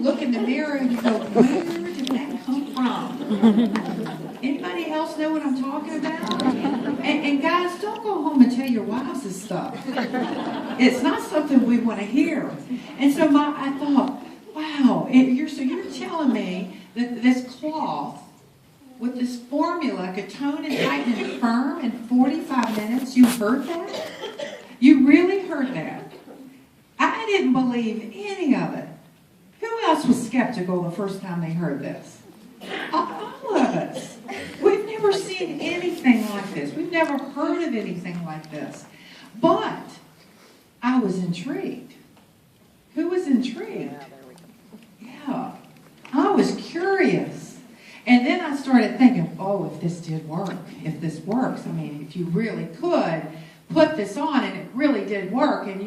look in the mirror and you go, where did that come from? Anybody else know what I'm talking about? And guys, don't go home and tell your wives this stuff. It's not something we want to hear. And so I thought, wow, you're telling me that this cloth with this formula could tone and tighten and firm in 45 minutes? You heard that? You really heard that? I didn't believe any of it. Who else was skeptical the first time they heard this? All of us. We've never seen anything like this. We've never heard of anything like this. But I was intrigued. Who was intrigued? Yeah. I was curious. And then I started thinking, oh, if this did work, if this works, I mean, if you really could put this on and it really did work, and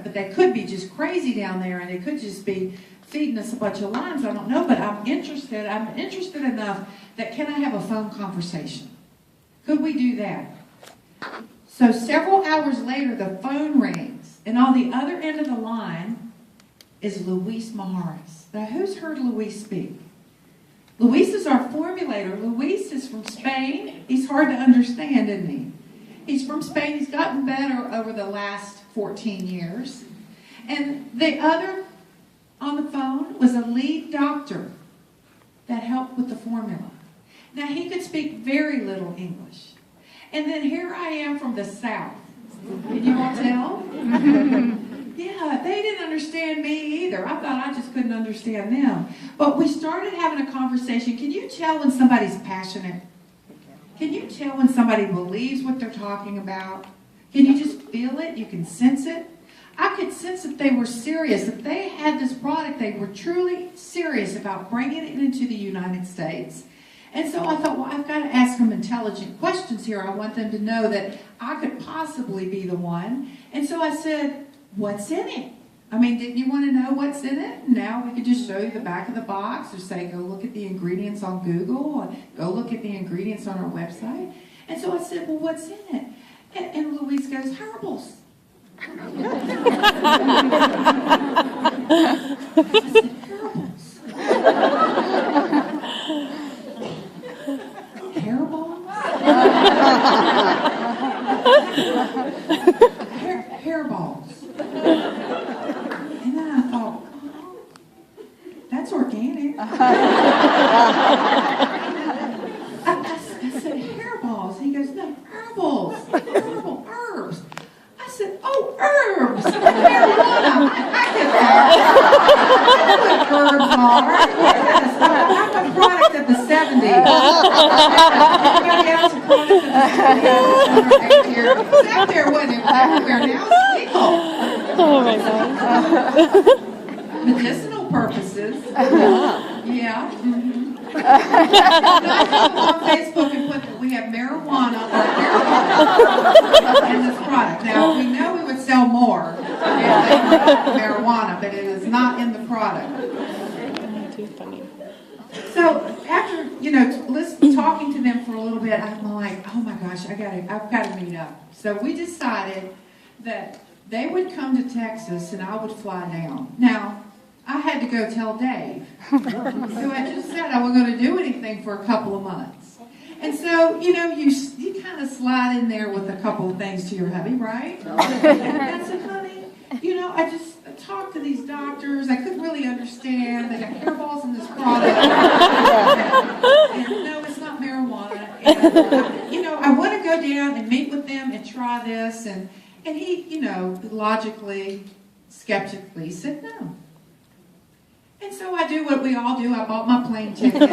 but they could be just crazy down there and they could just be feeding us a bunch of lines, I don't know, but I'm interested enough that can I have a phone conversation? Could we do that? So several hours later, the phone rings, and on the other end of the line is Luis Maharis. Now, who's heard Luis speak? Luis is our formulator. Luis is from Spain. He's hard to understand, isn't he? He's from Spain. He's gotten better over the last 14 years. And the other on the phone was a lead doctor that helped with the formula. Now, he could speak very little English. And then here I am from the South. Can you all tell? Yeah, they didn't understand me either. I thought I just couldn't understand them. But we started having a conversation. Can you tell when somebody's passionate? Can you tell when somebody believes what they're talking about? Can you just feel it? You can sense it? I could sense that they were serious. If they had this product, they were truly serious about bringing it into the United States. And so I thought, well, I've got to ask them intelligent questions here. I want them to know that I could possibly be the one. And so I said, what's in it? I mean, didn't you want to know what's in it? Now we could just show you the back of the box or say, go look at the ingredients on Google or go look at the ingredients on our website. And so I said, well, what's in it? And Louise goes, herbals. I said, herbals. Hair balls? Hair balls. And then I thought, oh, that's organic. I said, hair balls. He goes, no, herbals. Herbs. I said, oh, herbs. Marijuana. I get that. That's what herbs are. Yes, I'm a product of the 70s. Anybody else a product of the 70s? It was out there, wasn't it? Everywhere. Now it's legal. Oh my God. Medicinal purposes. Yeah. Mm-hmm. I go on Facebook and put that we have marijuana in this product. Now, we know we would sell more if they put marijuana, but it is not in the product. Too funny. So after, talking to them for a little bit, I'm like, oh my gosh, I've got to meet up. So we decided that they would come to Texas and I would fly down. Now, I had to go tell Dave, who I just said I wasn't going to do anything for a couple of months. And so, you kind of slide in there with a couple of things to your hubby, right? And I said, honey, I just talked to these doctors. I couldn't really understand. They got hairballs in this product. And no, it's not marijuana. And, I want to go down and meet with them and try this. And he, logically, skeptically said no. And so I do what we all do. I bought my plane ticket. Don't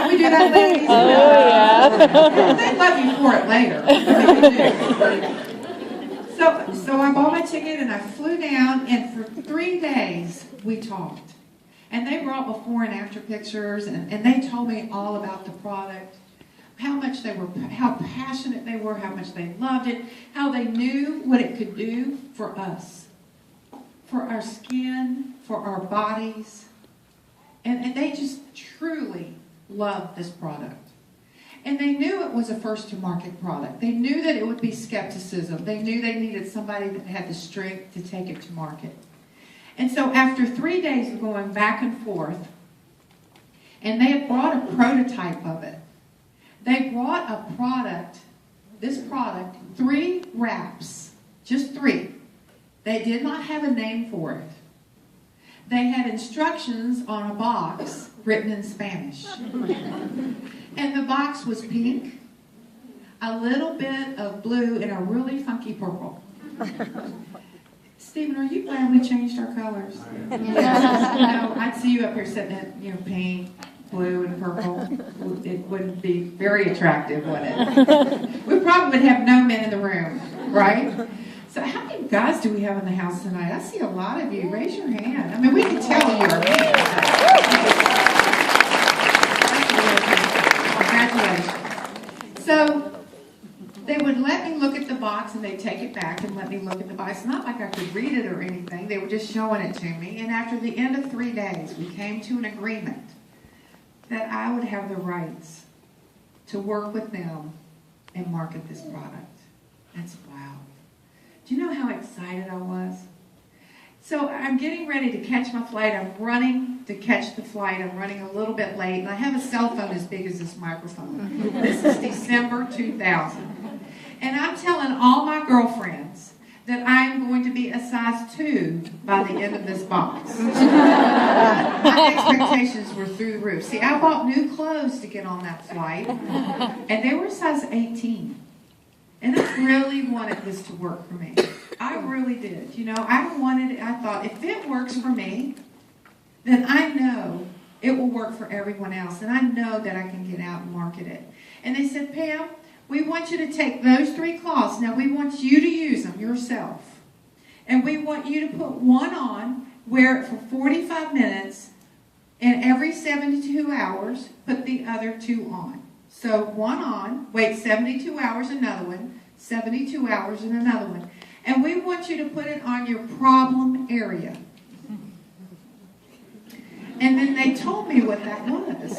we do that, ladies? Oh, yeah. They love you for it later. So I bought my ticket and I flew down, and for 3 days we talked. And they brought before and after pictures, and they told me all about the product, how passionate they were, how much they loved it, how they knew what it could do for us, for our skin, for our bodies. And they just truly loved this product. And they knew it was a first-to-market product. They knew that it would be skepticism. They knew they needed somebody that had the strength to take it to market. And so after 3 days of going back and forth, and they had brought a prototype of it. They brought a product, this product, 3 wraps, just 3. They did not have a name for it. They had instructions on a box written in Spanish. And the box was pink, a little bit of blue, and a really funky purple. Stephen, are you glad we changed our colors? I'd see you up here sitting in, pink, blue, and purple. It wouldn't be very attractive, would it? We probably would have no men in the room, right? So how many guys do we have in the house tonight? I see a lot of you. Raise your hand. I mean, we can tell you're men. Congratulations. So they would let me look at the box, and they'd take it back and let me look at the box. It's not like I could read it or anything. They were just showing it to me. And after the end of 3 days, we came to an agreement that I would have the rights to work with them and market this product. That's wow. Do you know how excited I was? So I'm getting ready to catch my flight. I'm running to catch the flight. I'm running a little bit late, and I have a cell phone as big as this microphone. This is December 2000. And I'm telling all my girlfriends that I'm going to be a size 2 by the end of this box. My expectations were through the roof. See, I bought new clothes to get on that flight, and they were a size 18. And I really wanted this to work for me. I really did. I thought, if it works for me, then I know it will work for everyone else. And I know that I can get out and market it. And they said, Pam, we want you to take those 3 cloths. Now, we want you to use them yourself. And we want you to put one on, wear it for 45 minutes, and every 72 hours, put the other 2 on. So one on, wait 72 hours, another one, 72 hours, and another one. And we want you to put it on your problem area. And then they told me what that was.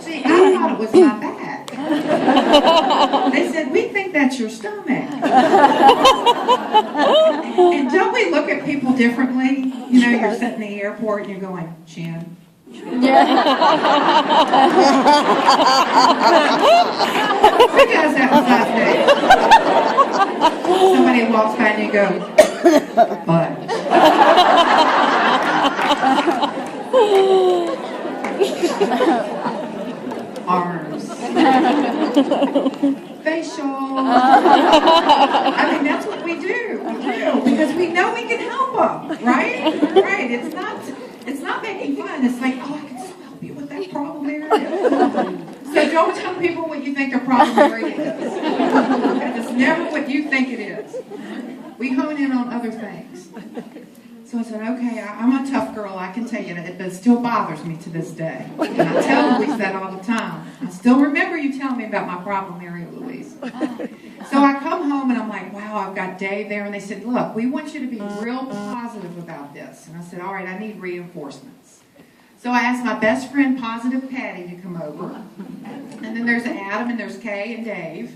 See, I thought it was my back. They said, we think that's your stomach. And don't we look at people differently? You're sitting in the airport and you're going, chin. Yeah. Who does that on size 8? Somebody walks by and you go, butt. Arms. Facial. I mean, that's what we do. Because we know we can help them, right? Right. It's not making fun. It's like, oh, I can still help you with that problem area. So don't tell people what you think their problem area is. It's never what you think it is. We hone in on other things. So I said, okay, I'm a tough girl, I can tell you that, but it still bothers me to this day. And I tell Louise that all the time. I still remember you telling me about my problem area, Louise. So I come home and I'm like, wow, I've got Dave there. And they said, look, we want you to be real positive about this. And I said, all right, I need reinforcements. So I asked my best friend, Positive Patty, to come over. And then there's Adam and there's Kay and Dave.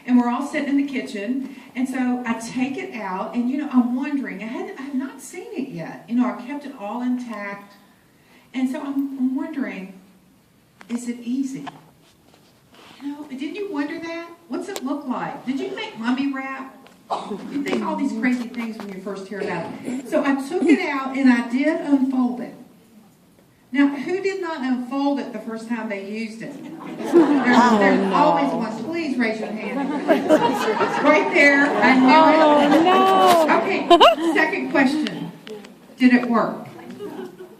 And we're all sitting in the kitchen. And so I take it out, and, I'm wondering. I have not seen it yet. I kept it all intact. And so I'm wondering, is it easy? Didn't you wonder that? What's it look like? Did you think mummy wrap? You think all these crazy things when you first hear about it. So I took it out, and I did unfold it. Now, who did not unfold it the first time they used it? There's always one. Please raise your hand. Right there. I knew it. No. Okay, second question. Did it work?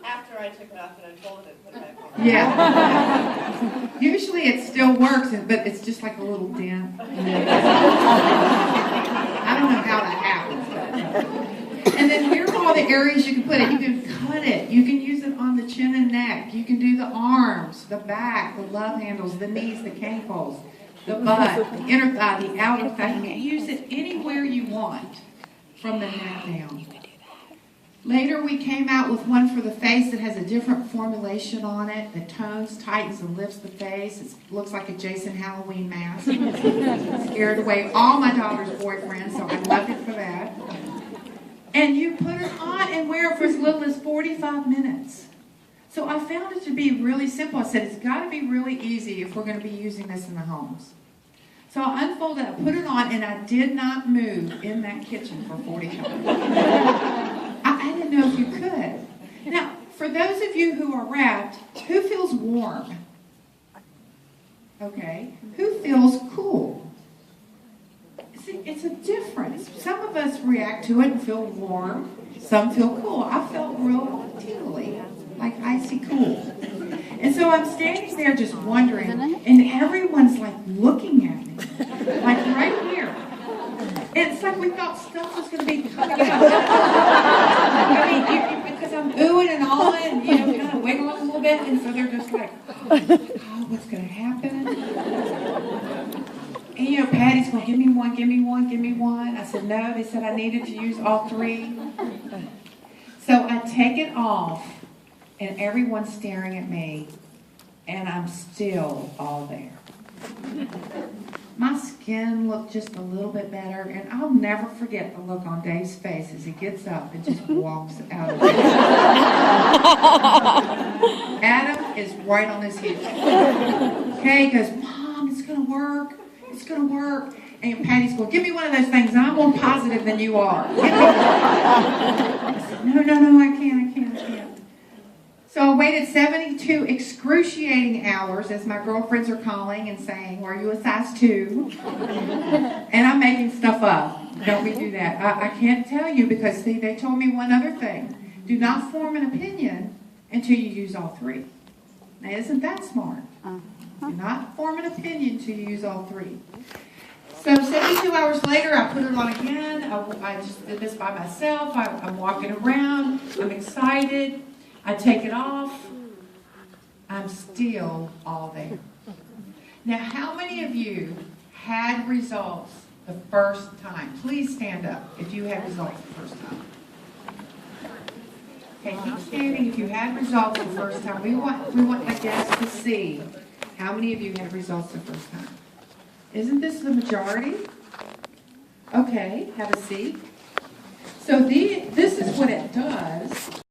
After I took it off and unfolded it, put it back on. Yeah. Usually it still works, but it's just like a little dent. I don't know how that happens. And then here are all the areas you can put it. You can cut it. You can use it on the chin and neck. You can do the arms, the back, the love handles, the knees, the cankles, the butt, the inner thigh, the outer thigh. You can use it anywhere you want from the neck down. Later, we came out with one for the face that has a different formulation on it that tones, tightens, and lifts the face. It looks like a Jason Halloween mask. It scared away all my daughter's boyfriends, so I loved it for that. And you put it on and wear it for as little as 45 minutes. So I found it to be really simple. I said, it's got to be really easy if we're going to be using this in the homes. So I unfolded it, I put it on, and I did not move in that kitchen for 45 minutes. I didn't know if you could. Now, for those of you who are wrapped, who feels warm? Okay. Who feels cool? See, it's a difference. Some of us react to it and feel warm. Some feel cool. I felt real tingly, like icy cool. And so I'm standing there just wondering, and everyone's like looking at me, like right here. And it's like we thought stuff was going to be coming out. I mean, because I'm oohing and ahhing, you know, kind of wiggling a little bit, and so they're just like, oh, what's going to happen? And, you know, Patty's going, give me one, give me one, give me one. I said, no, they said I needed to use all three. So I take it off, and everyone's staring at me, and I'm still all there. My skin looked just a little bit better, and I'll never forget the look on Dave's face as he gets up and just walks out of there. Adam is right on his heels. Okay, he goes, Mom, it's going to work. It's going to work. And Patty's going, give me one of those things. I'm more positive than you are. I said, no, I can't. So I waited 72 excruciating hours, as my girlfriends are calling and saying, are you a size 2? And I'm making stuff up. Don't we do that? I can't tell you because, see, they told me one other thing. Do not form an opinion until you use all three. Now, isn't that smart? Do not form an opinion until you use all three. So 72 hours later, I put it on again. I just did this by myself. I'm walking around. I'm excited. I take it off. I'm still all there. Now, how many of you had results the first time? Please stand up if you had results the first time. Okay, keep standing if you had results the first time. We want the guests to see how many of you had results the first time. Isn't this the majority? Okay, have a seat. So this is what it does.